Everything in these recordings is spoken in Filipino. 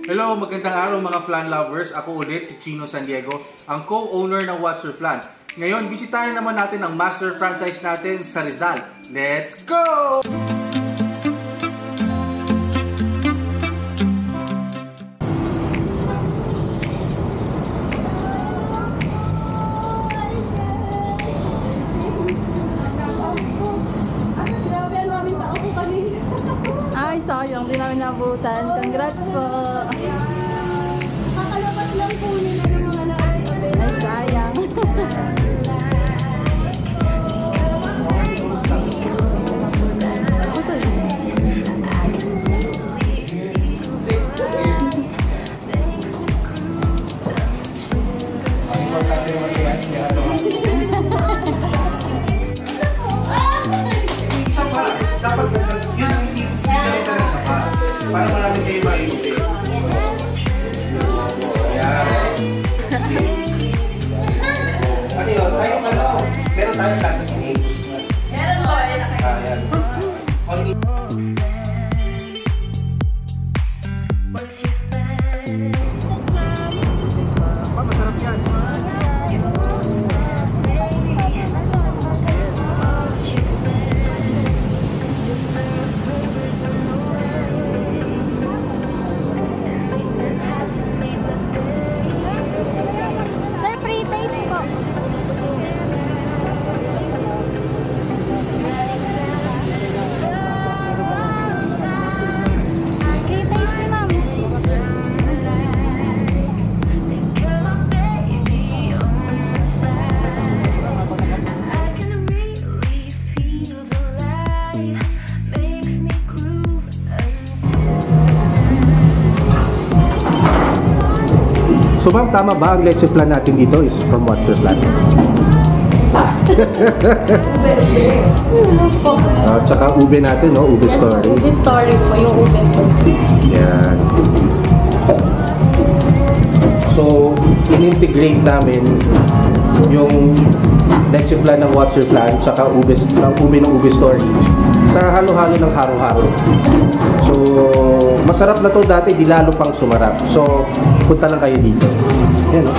Hello, magandang araw mga flan lovers. Ako ulit si Chino San Diego, ang co-owner ng What's Your Flan. Ngayon, bisitahin naman natin ang master franchise natin sa Rizal. Let's go! Ay, sayang. Di namin nabutan. Congrats po. Kakalapat lang po nila ng mga nakakabit. Ay, sayang. Para marami kayo maiuti. Ayan. Ano yun? Ayong ano? Meron tayong santas ng 8. Meron po. Ayan. Masarap yan. Sir, pre-taste po. Pre-taste ni ma'am. So ma'am, tama ba ang leche flan natin dito is from What's Your Flan? Tsaka ube natin, no? Ube story. Ube story po. Yung ube po. Yan. So, in-integrate namin yung leche flan ng What's Your Flan tsaka ube ng ube story sa halo-halo ng haro-haro. So, masarap na to dati, di lalo pang sumarap. So, punta lang kayo dito. Yan, no?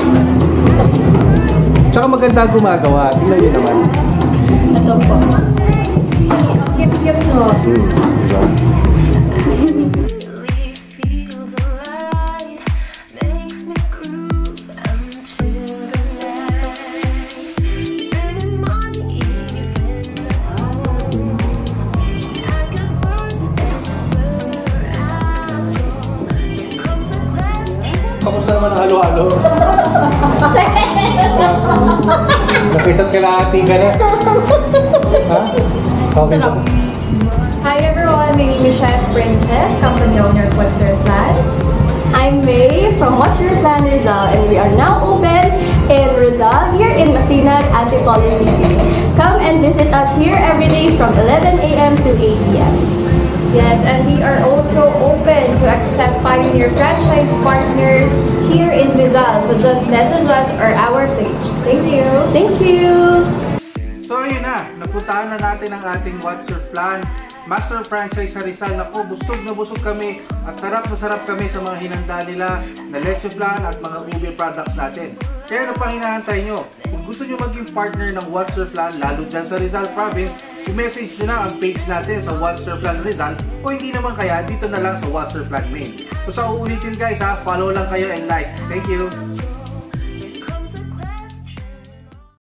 Tsaka maganda gumagawa. Tingnan nyo naman. Ito po. Kit-kit mo. Diba? Kamusta naman ang halo-halo? Nakisa't kalahati ka na. Ha? Okay ba? Hi everyone, my name is Chef Princess, company owner of What's Your Flan. I'm May from What's Your Flan Rizal, and we are now open in Rizal, here in Masinag, Antipolo City. Come and visit us here every day from 11 a.m. to 8 p.m. Yes, and we are also open to accept Pioneer franchise partners here in Rizal. So just message us or our page. Thank you. Thank you! So ayun na, napuntahan na natin ang ating What's Your Flan Master Franchise sa Rizal. Naku, busog na busog kami at sarap na sarap kami sa mga hinanda nila na leche flan at mga ube products natin. Kaya ano pang hinahantay nyo? Kung gusto nyo maging partner ng What's Your Flan, lalo dyan sa Rizal Province, i-message nyo na ang page natin sa What's Your Flan Rizal, o hindi naman kaya dito na lang sa What's Your Flan Main. So sa uulitin guys ha, follow lang kayo and like. Thank you!